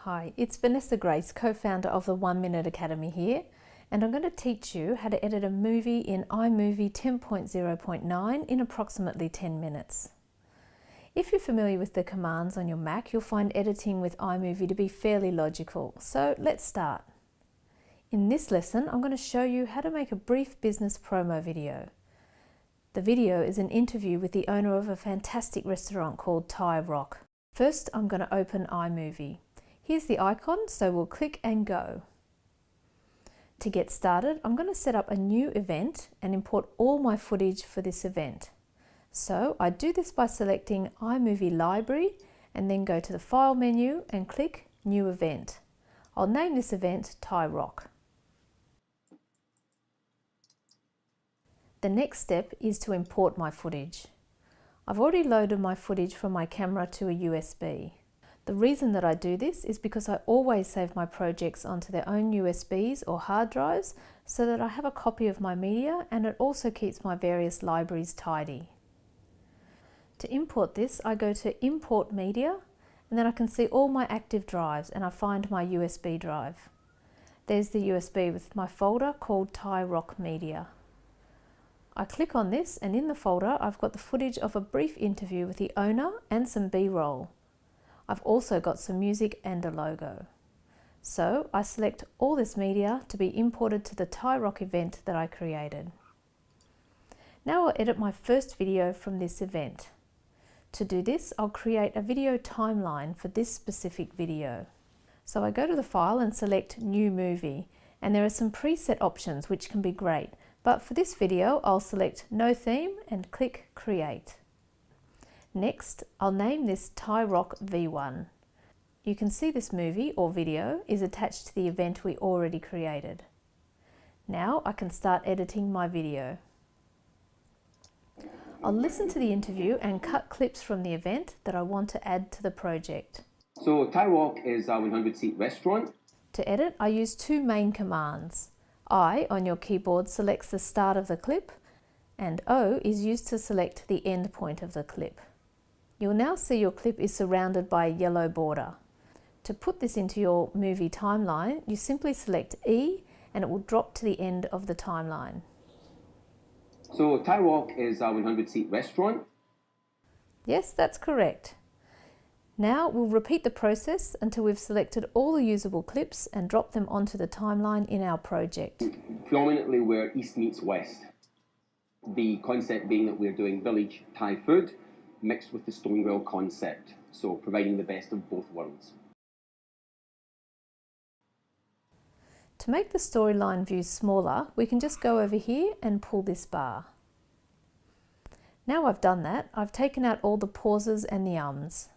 Hi, it's Vanessa Grace, co-founder of the 1 Minute Academy here, and I'm going to teach you how to edit a movie in iMovie 10.0.9 in approximately 10 minutes. If you're familiar with the commands on your Mac, you'll find editing with iMovie to be fairly logical. So let's start. In this lesson, I'm going to show you how to make a brief business promo video. The video is an interview with the owner of a fantastic restaurant called Thai Rock. First, I'm going to open iMovie. Here's the icon, so we'll click and go. To get started, I'm going to set up a new event and import all my footage for this event. So I do this by selecting iMovie Library and then go to the File menu and click New Event. I'll name this event Thai Rock. The next step is to import my footage. I've already loaded my footage from my camera to a USB. The reason that I do this is because I always save my projects onto their own USBs or hard drives so that I have a copy of my media, and it also keeps my various libraries tidy. To import this, I go to Import Media, and then I can see all my active drives and I find my USB drive. There's the USB with my folder called Thai Rock Media. I click on this, and in the folder I've got the footage of a brief interview with the owner and some B-roll. I've also got some music and a logo. So I select all this media to be imported to the Thai Rock event that I created. Now I'll edit my first video from this event. To do this, I'll create a video timeline for this specific video. So I go to the file and select New Movie, and there are some preset options which can be great, but for this video I'll select No Theme and click Create. Next, I'll name this Thai Rock V1. You can see this movie or video is attached to the event we already created. Now I can start editing my video. I'll listen to the interview and cut clips from the event that I want to add to the project. So Thai Rock is a 100-seat restaurant. To edit, I use two main commands. I on your keyboard selects the start of the clip, and O is used to select the end point of the clip. You'll now see your clip is surrounded by a yellow border. To put this into your movie timeline, you simply select E and it will drop to the end of the timeline. So Thai Rock is a 100-seat restaurant. Yes, that's correct. Now we'll repeat the process until we've selected all the usable clips and drop them onto the timeline in our project. Predominantly where East meets West. The concept being that we're doing village Thai food mixed with the Stonewall concept, so providing the best of both worlds. To make the storyline view smaller, we can just go over here and pull this bar. Now I've done that, I've taken out all the pauses and the ums.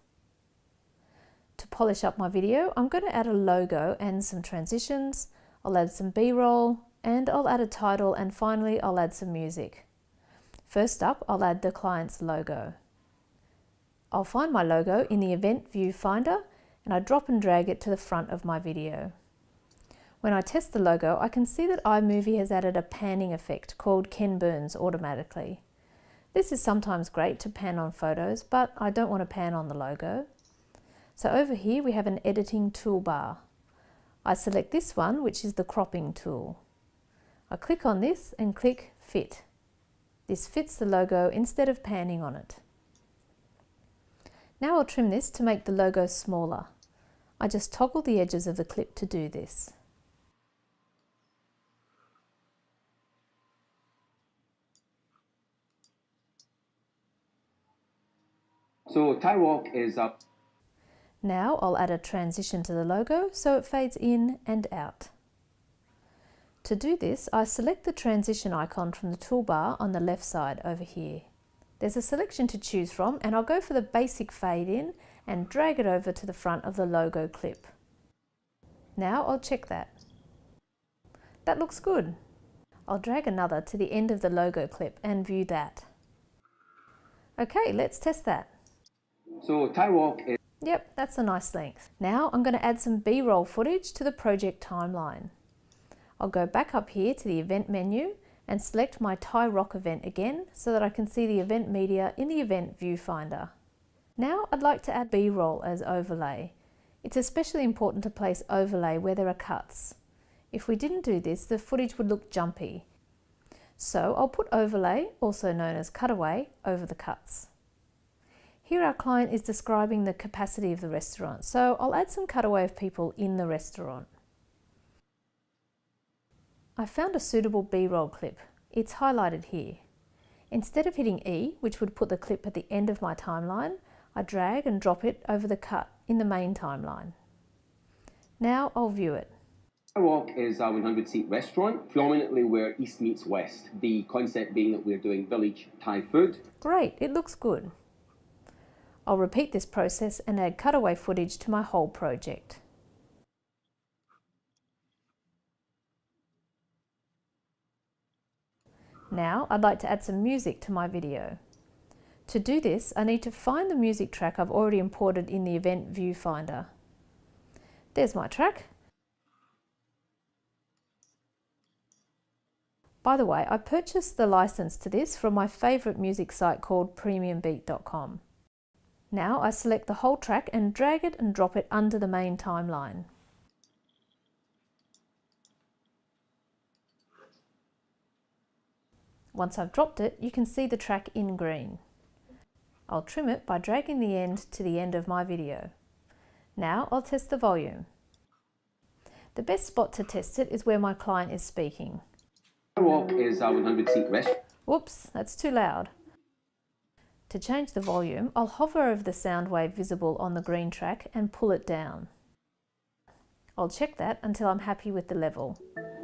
To polish up my video, I'm going to add a logo and some transitions. I'll add some B-roll, and I'll add a title, and finally I'll add some music. First up, I'll add the client's logo. I'll find my logo in the Event View Finder, and I drop and drag it to the front of my video. When I test the logo, I can see that iMovie has added a panning effect called Ken Burns automatically. This is sometimes great to pan on photos, but I don't want to pan on the logo. So over here we have an editing toolbar. I select this one, which is the cropping tool. I click on this and click Fit. This fits the logo instead of panning on it. Now I'll trim this to make the logo smaller. I just toggle the edges of the clip to do this. So Thai Rock is a... Now I'll add a transition to the logo so it fades in and out. To do this, I select the transition icon from the toolbar on the left side over here. There's a selection to choose from, and I'll go for the basic fade in and drag it over to the front of the logo clip. Now I'll check that. That looks good. I'll drag another to the end of the logo clip and view that. Okay, let's test that. So Thai Rock is... Yep, that's a nice length. Now I'm going to add some B-roll footage to the project timeline. I'll go back up here to the event menu and select my Thai Rock event again so that I can see the event media in the event viewfinder. Now I'd like to add B-roll as overlay. It's especially important to place overlay where there are cuts. If we didn't do this, the footage would look jumpy. So I'll put overlay, also known as cutaway, over the cuts. Here our client is describing the capacity of the restaurant, so I'll add some cutaway of people in the restaurant. I found a suitable B-roll clip. It's highlighted here. Instead of hitting E, which would put the clip at the end of my timeline, I drag and drop it over the cut in the main timeline. Now I'll view it. Walk is a 100-seat restaurant, predominantly where East meets West. The concept being that we're doing village Thai food. Great, it looks good. I'll repeat this process and add cutaway footage to my whole project. Now I'd like to add some music to my video. To do this, I need to find the music track I've already imported in the event viewfinder. There's my track. By the way, I purchased the license to this from my favourite music site called premiumbeat.com. Now I select the whole track and drag it and drop it under the main timeline. Once I've dropped it, you can see the track in green. I'll trim it by dragging the end to the end of my video. Now I'll test the volume. The best spot to test it is where my client is speaking. Walk is a 100-seat restaurant. Whoops, that's too loud. To change the volume, I'll hover over the sound wave visible on the green track and pull it down. I'll check that until I'm happy with the level.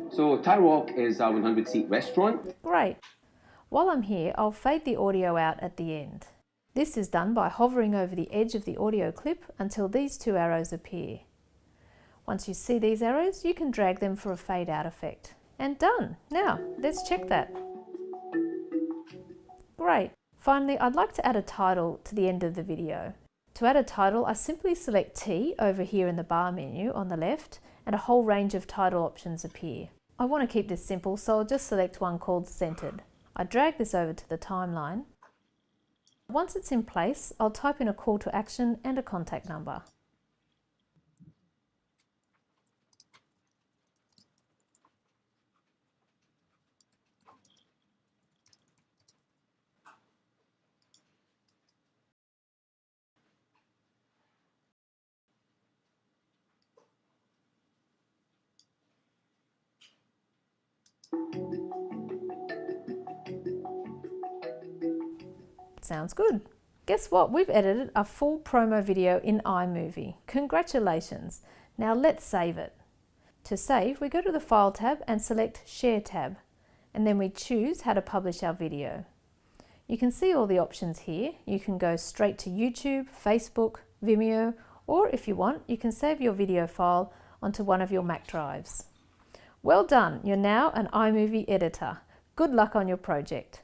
So Thai Walk is a 100-seat restaurant. Great. While I'm here, I'll fade the audio out at the end. This is done by hovering over the edge of the audio clip until these two arrows appear. Once you see these arrows, you can drag them for a fade out effect. And done. Now, let's check that. Great. Finally, I'd like to add a title to the end of the video. To add a title, I simply select T over here in the bar menu on the left, and a whole range of title options appear. I want to keep this simple, so I'll just select one called Centered. I drag this over to the timeline. Once it's in place, I'll type in a call to action and a contact number. Sounds good. Guess what? We've edited a full promo video in iMovie. Congratulations! Now let's save it. To save, we go to the File tab and select Share tab, and then we choose how to publish our video. You can see all the options here. You can go straight to YouTube, Facebook, Vimeo, or if you want, you can save your video file onto one of your Mac drives. Well done! You're now an iMovie editor. Good luck on your project.